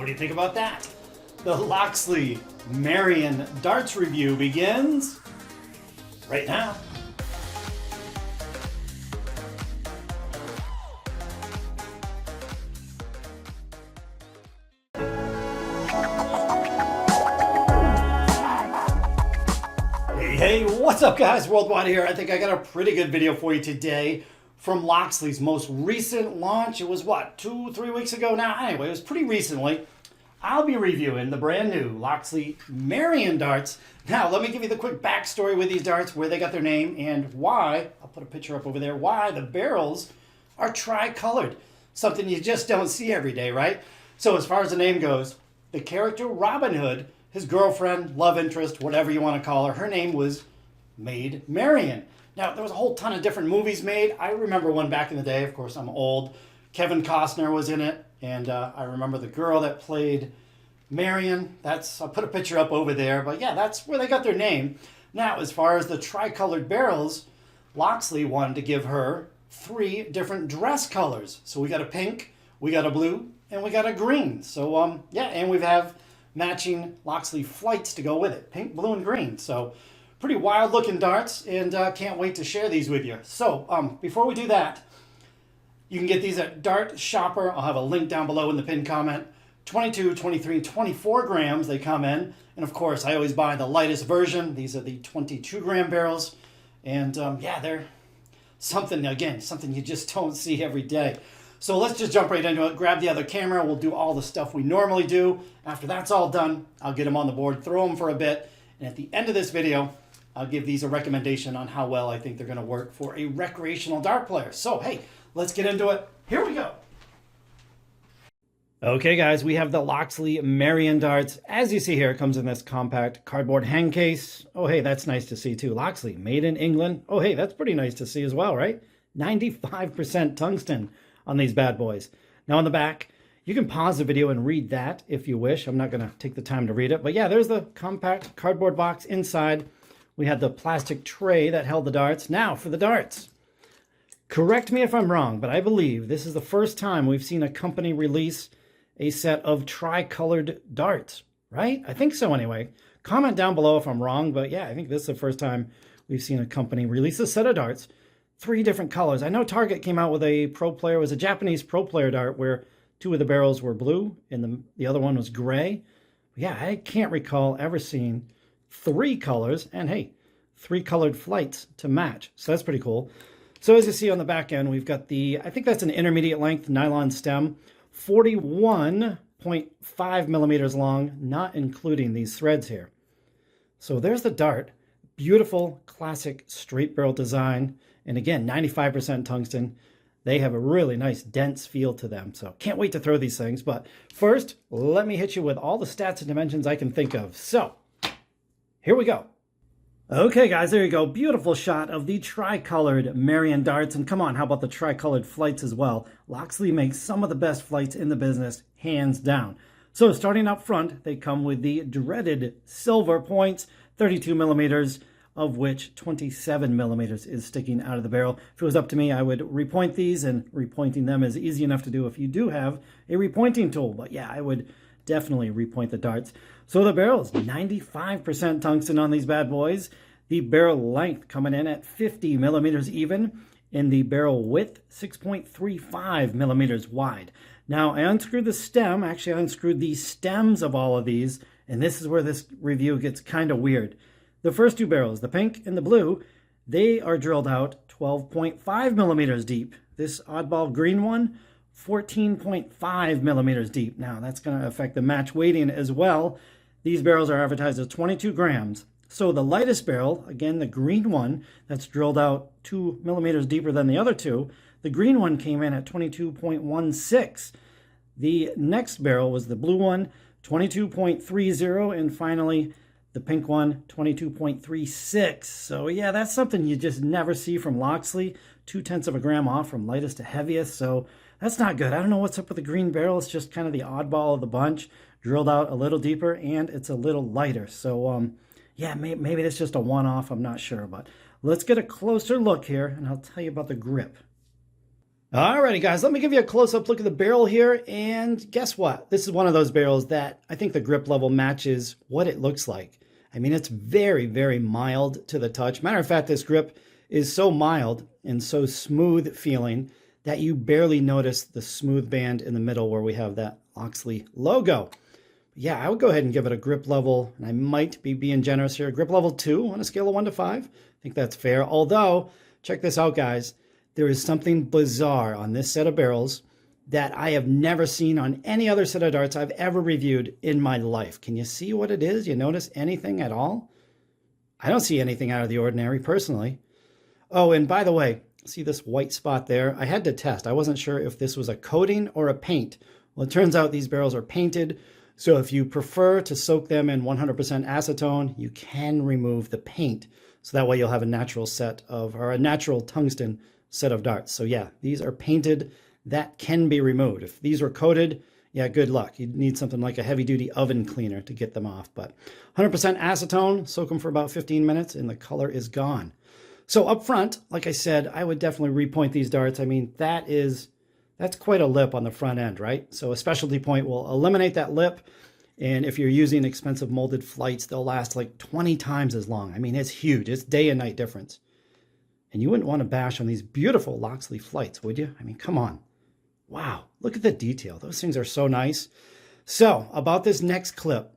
What do you think about that? The Loxley MARIAN darts review begins right now. Hey, what's up guys? Worldwide here. I think I got a pretty good video for you today from Loxley's most recent launch. It was what, 2-3 weeks ago now? Anyway, it was pretty recently. I'll be reviewing the brand new Loxley MARIAN darts. Now, let me give you the quick backstory with these darts, where they got their name and why. I'll put a picture up over there. Why the barrels are tri-colored. Something you just don't see every day, right? So as far as the name goes, the character Robinhood, his girlfriend, love interest, whatever you want to call her, her name was made Marian. Now, there was a whole ton of different movies made. I remember one back in the day. Of course, I'm old. Kevin Costner was in it. And I remember the girl that played Marian. I'll put a picture up over there. But yeah, that's where they got their name. Now, as far as the tri-colored barrels, Loxley wanted to give her 3 different dress colors. So we got a pink, we got a blue, and we got a green. So yeah, and we have matching Loxley flights to go with it. Pink, blue, and green. So pretty wild looking darts, and can't wait to share these with you. So before we do that, you can get these at Dart Shopper. I'll have a link down below in the pinned comment. 22, 23, 24 grams they come in. And of course, I always buy the lightest version. These are the 22 gram barrels. And yeah, they're something you just don't see every day. So let's just jump right into it. Grab the other camera. We'll do all the stuff we normally do. After that's all done, I'll get them on the board, throw them for a bit. And at the end of this video, I'll give these a recommendation on how well I think they're going to work for a recreational dart player. So, hey, let's get into it. Here we go. Okay, guys, we have the Loxley MARIAN darts. As you see here, it comes in this compact cardboard hang case. Oh, hey, that's nice to see too. Loxley, made in England. Oh, hey, that's pretty nice to see as well, right? 95% tungsten on these bad boys. Now on the back, you can pause the video and read that if you wish. I'm not going to take the time to read it. But yeah, there's the compact cardboard box inside. We had the plastic tray that held the darts. Now for the darts. Correct me if I'm wrong, but I believe this is the first time we've seen a company release a set of tri-colored darts, right? I think so anyway. Comment down below if I'm wrong, but yeah, I think this is the first time we've seen a company release a set of darts, 3 different colors. I know Target came out with a pro player, it was a Japanese pro player dart where 2 of the barrels were blue and the other one was gray. But yeah, I can't recall ever seeing 3 colors, and hey, 3 colored flights to match. So that's pretty cool. So as you see on the back end, we've got I think that's an intermediate length nylon stem, 41.5 millimeters long, not including these threads here. So there's the dart. Beautiful, classic straight barrel design. And again, 95% tungsten. They have a really nice dense feel to them. So can't wait to throw these things. But first, let me hit you with all the stats and dimensions I can think of. So here we go. Okay, guys, there you go. Beautiful shot of the tri-colored MARIAN darts. And come on, how about the tri-colored flights as well? Loxley makes some of the best flights in the business, hands down. So starting up front, they come with the dreaded silver points, 32 millimeters, of which 27 millimeters is sticking out of the barrel. If it was up to me, I would repoint these, and repointing them is easy enough to do if you do have a repointing tool. But yeah, I would definitely repoint the darts. So the barrels, 95% tungsten on these bad boys. The barrel length coming in at 50 millimeters even, and the barrel width 6.35 millimeters wide. Now I unscrewed the stem. Actually, I unscrewed the stems of all of these, and this is where this review gets kind of weird. The first 2 barrels, the pink and the blue, they are drilled out 12.5 millimeters deep. This oddball green one, 14.5 millimeters deep. Now that's going to affect the match weighting as well. These barrels are advertised as 22 grams. So the lightest barrel, again the green one, that's drilled out 2 millimeters deeper than the other 2, the green one came in at 22.16. The next barrel was the blue one, 22.30, and finally the pink one, 22.36. So yeah, that's something you just never see from Loxley. 0.2 of a gram off from lightest to heaviest. So that's not good. I don't know what's up with the green barrel. It's just kind of the oddball of the bunch. Drilled out a little deeper, and it's a little lighter. So yeah, maybe that's just a one-off. I'm not sure. But let's get a closer look here, and I'll tell you about the grip. Alrighty, guys, let me give you a close-up look at the barrel here, and guess what? This is one of those barrels that I think the grip level matches what it looks like. I mean, it's very, very mild to the touch. Matter of fact, this grip is so mild and so smooth feeling that you barely notice the smooth band in the middle where we have that Loxley logo. Yeah, I would go ahead and give it a grip level, and I might be being generous here, grip level 2 on a scale of 1 to 5. I think that's fair. Although, check this out, guys. There is something bizarre on this set of barrels that I have never seen on any other set of darts I've ever reviewed in my life. Can you see what it is? You notice anything at all? I don't see anything out of the ordinary, personally. Oh, and by the way, see this white spot there? I had to test. I wasn't sure if this was a coating or a paint. Well, it turns out these barrels are painted, so if you prefer to soak them in 100% acetone, you can remove the paint. So that way you'll have a natural set of, or a natural tungsten set of darts. So yeah, these are painted. That can be removed. If these were coated, yeah, good luck. You'd need something like a heavy-duty oven cleaner to get them off. But 100% acetone, soak them for about 15 minutes, and the color is gone. So up front, like I said, I would definitely repoint these darts. I mean, that's quite a lip on the front end, right? So a specialty point will eliminate that lip. And if you're using expensive molded flights, they'll last like 20 times as long. I mean, it's huge. It's day and night difference. And you wouldn't want to bash on these beautiful Loxley flights, would you? I mean, come on. Wow, look at the detail. Those things are so nice. So, about this next clip.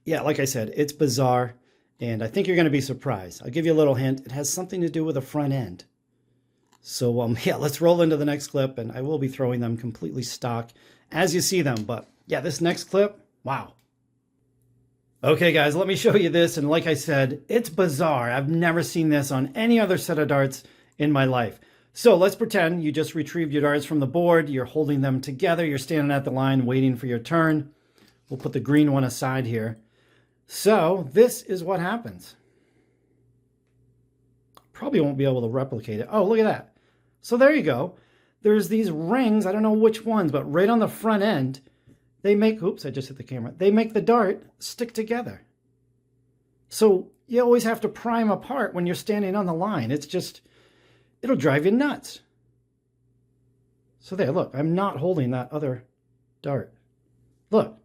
Yeah, like I said, it's bizarre, and I think you're going to be surprised. I'll give you a little hint. It has something to do with the front end. So, yeah, let's roll into the next clip, and I will be throwing them completely stock as you see them. But, yeah, this next clip, wow. Okay, guys, let me show you this. And like I said, it's bizarre. I've never seen this on any other set of darts in my life. So let's pretend you just retrieved your darts from the board. You're holding them together. You're standing at the line waiting for your turn. We'll put the green one aside here. So this is what happens. Probably won't be able to replicate it. Oh, look at that. So there you go. There's these rings. I don't know which ones, but right on the front end, they make, oops, I just hit the camera. They make the dart stick together. So you always have to pry them apart when you're standing on the line. It's just, it'll drive you nuts. So there, look, I'm not holding that other dart. Look,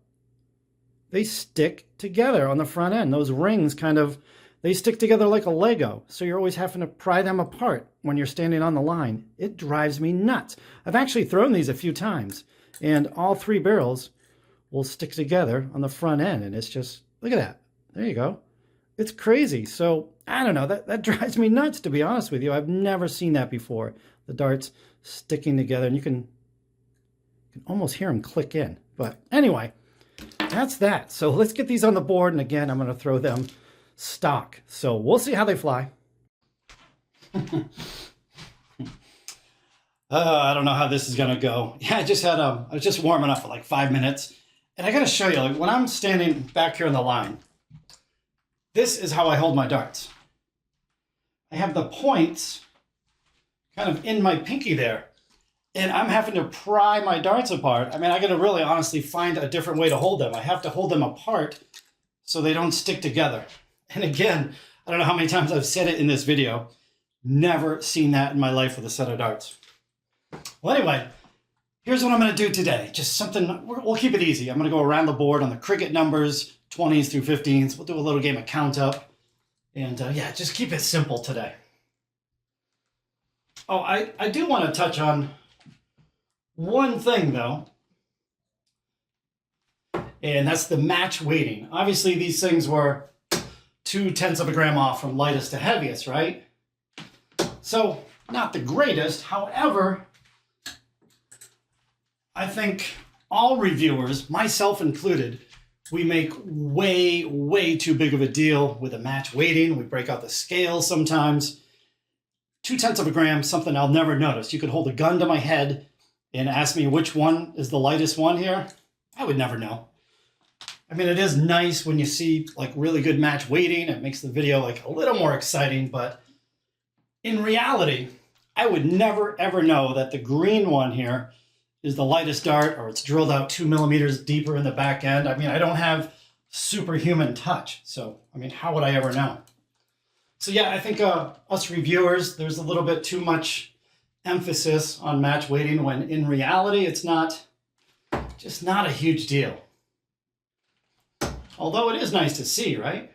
they stick together on the front end. Those rings kind of, they stick together like a Lego. So you're always having to pry them apart when you're standing on the line. It drives me nuts. I've actually thrown these a few times, and all 3 barrels will stick together on the front end. And it's just, look at that. There you go. It's crazy. So I don't know, that drives me nuts, to be honest with you. I've never seen that before. The darts sticking together, and you can almost hear them click in. But anyway, that's that. So let's get these on the board. And again, I'm going to throw them stock. So we'll see how they fly. I don't know how this is going to go. Yeah, I was just warming up for like 5 minutes. And I got to show you, like when I'm standing back here on the line, this is how I hold my darts. I have the points kind of in my pinky there, and I'm having to pry my darts apart. I mean, I got to really honestly find a different way to hold them. I have to hold them apart so they don't stick together. And again, I don't know how many times I've said it in this video. Never seen that in my life with a set of darts. Well, anyway, here's what I'm going to do today. Just something, we'll keep it easy. I'm going to go around the board on the cricket numbers, 20s through 15s. We'll do a little game of count up. And yeah, just keep it simple today. Oh, I do want to touch on one thing, though. And that's the match weighting. Obviously, these things were 0.2 of a gram off from lightest to heaviest, right? So, not the greatest. However, I think all reviewers, myself included, we make way, way too big of a deal with the match weighting. We break out the scale sometimes. 0.2 of a gram, something I'll never notice. You could hold a gun to my head and ask me which one is the lightest one here. I would never know. I mean, it is nice when you see like really good match weighting. It makes the video like a little more exciting, but in reality, I would never ever know that the green one here is the lightest dart, or it's drilled out 2 millimeters deeper in the back end. I mean, I don't have superhuman touch. So, I mean, how would I ever know? So yeah, I think us reviewers, there's a little bit too much emphasis on match weighting when in reality it's just not a huge deal. Although it is nice to see, right?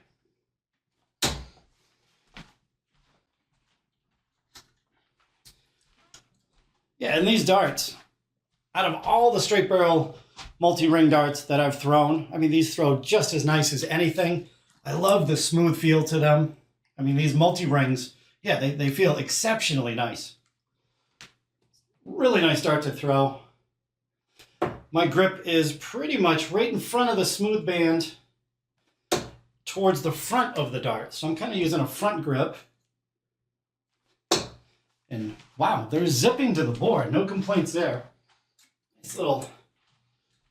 Yeah, and these darts, out of all the straight barrel multi-ring darts that I've thrown, I mean, these throw just as nice as anything. I love the smooth feel to them. I mean, these multi-rings, yeah, they feel exceptionally nice. Really nice dart to throw. My grip is pretty much right in front of the smooth band towards the front of the dart. So I'm kind of using a front grip. And wow, they're zipping to the board. No complaints there. This little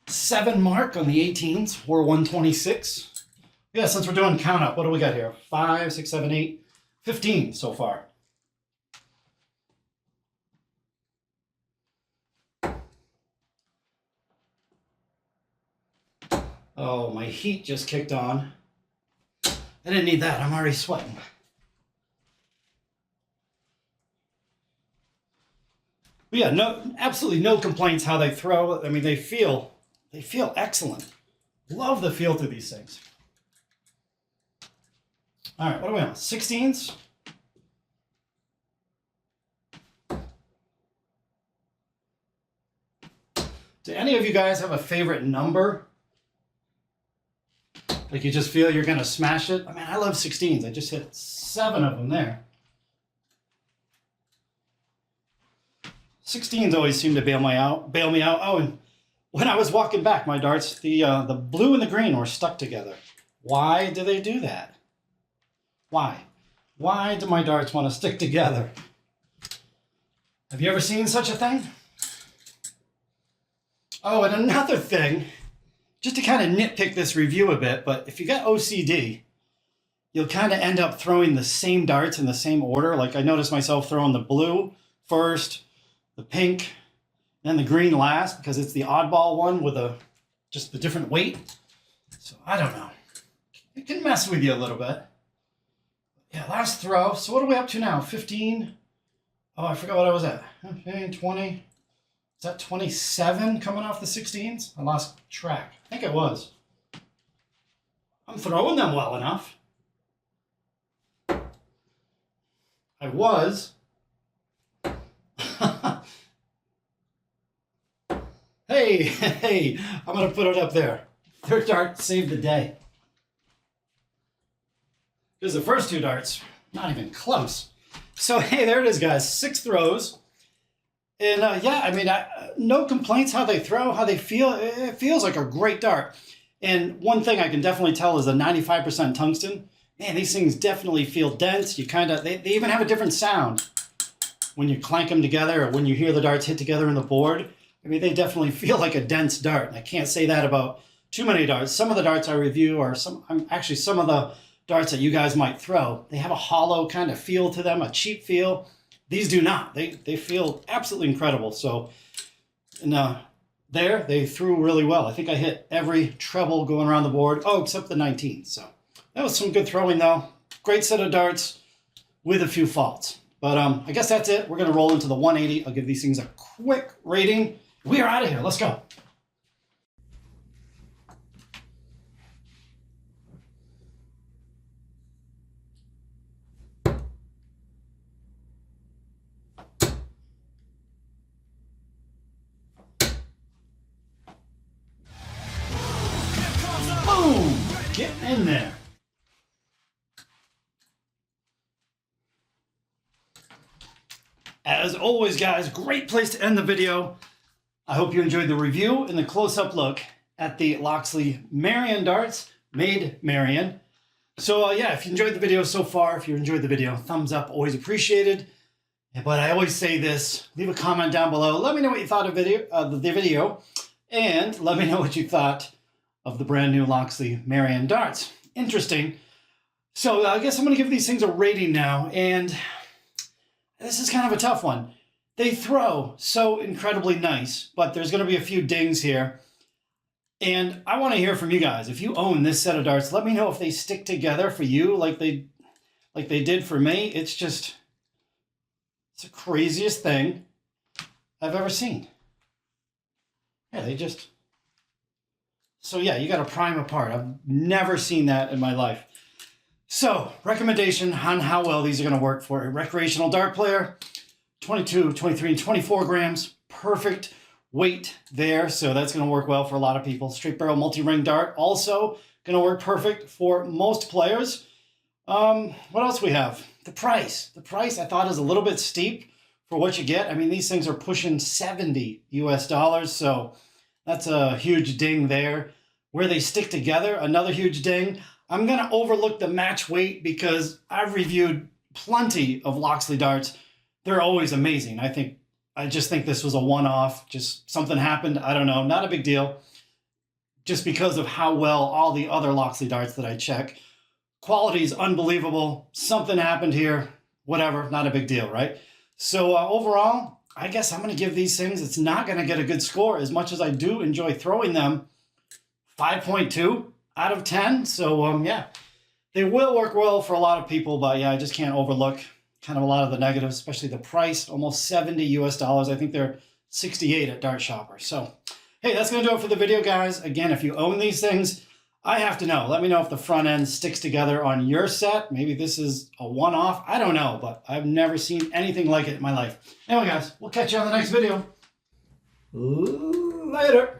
7 mark on the 18s, or 126. Yeah, since we're doing count up, what do we got here? 5, 6, 7, 8, 15 so far. Oh, my heat just kicked on. I didn't need that. I'm already sweating. But yeah, absolutely no complaints how they throw. I mean, they feel excellent. Love the feel to these things. All right, what are we on? 16s? Do any of you guys have a favorite number? Like you just feel you're going to smash it? I mean, I love 16s. I just hit 7 of them there. 16s always seem to bail me out. Oh, and when I was walking back, my darts, the blue and the green were stuck together. Why do they do that? Why? Why do my darts want to stick together? Have you ever seen such a thing? Oh, and another thing, just to kind of nitpick this review a bit, but if you got OCD, you'll kind of end up throwing the same darts in the same order. Like I noticed myself throwing the blue first, the pink, and the green last because it's the oddball one with just the different weight. So I don't know. It can mess with you a little bit. Yeah, last throw. So what are we up to now? 15? Oh, I forgot what I was at. 15, 20. Is that 27 coming off the 16s? I lost track. I think it was. I'm throwing them well enough. I was. Hey, I'm going to put it up there. Third dart saved the day. Because the first 2 darts, not even close. So, hey, there it is, guys. 6 throws. And, yeah, I mean, no complaints how they throw, how they feel. It feels like a great dart. And one thing I can definitely tell is the 95% tungsten. Man, these things definitely feel dense. You they even have a different sound when you clank them together or when you hear the darts hit together in the board. I mean, they definitely feel like a dense dart. And I can't say that about too many darts. Some of the darts I review are some of the darts that you guys might throw. They have a hollow kind of feel to them, a cheap feel. These do not. They feel absolutely incredible. So, and there, they threw really well. I think I hit every treble going around the board. Oh, except the 19. So that was some good throwing, though. Great set of darts with a few faults. But I guess that's it. We're going to roll into the 180. I'll give these things a quick rating. We are out of here. Let's go. Boom! Get in there. As always, guys, great place to end the video. I hope you enjoyed the review and the close-up look at the Loxley MARIAN darts, made MARIAN. So yeah, if you enjoyed the video so far, thumbs up, always appreciated. But I always say this, leave a comment down below. Let me know what you thought of the video, and let me know what you thought of the brand new Loxley MARIAN darts. Interesting. So I guess I'm going to give these things a rating now, and this is kind of a tough one. They throw so incredibly nice, but there's going to be a few dings here. And I want to hear from you guys. If you own this set of darts, let me know if they stick together for you like they did for me. It's the craziest thing. I've ever seen. Yeah, they just... So yeah, you got to prime apart. I've never seen that in my life. So, recommendation on how well these are going to work for a recreational dart player. 22, 23, and 24 grams. Perfect weight there. So that's going to work well for a lot of people. Straight barrel multi-ring dart also going to work perfect for most players. What else we have? The price. The price I thought is a little bit steep for what you get. I mean, these things are pushing 70 US dollars. So that's a huge ding there. Where they stick together, another huge ding. I'm going to overlook the match weight because I've reviewed plenty of Loxley darts. They're always amazing. I just think this was a one-off. Just something happened. I don't know. Not a big deal. Just because of how well all the other Loxley darts that I check. Quality is unbelievable. Something happened here. Whatever. Not a big deal, right? So overall, I guess I'm going to give these things, it's not going to get a good score as much as I do enjoy throwing them. 5.2 out of 10. So yeah, they will work well for a lot of people, but yeah, I just can't overlook kind of a lot of the negatives, especially the price, almost 70 US dollars. I think they're 68 at Dart Shopper. So hey, that's going to do it for the video, guys. Again, if you own these things, I have to know. Let me know if the front end sticks together on your set. Maybe this is a one-off. I don't know, but I've never seen anything like it in my life. Anyway, guys, we'll catch you on the next video. Later.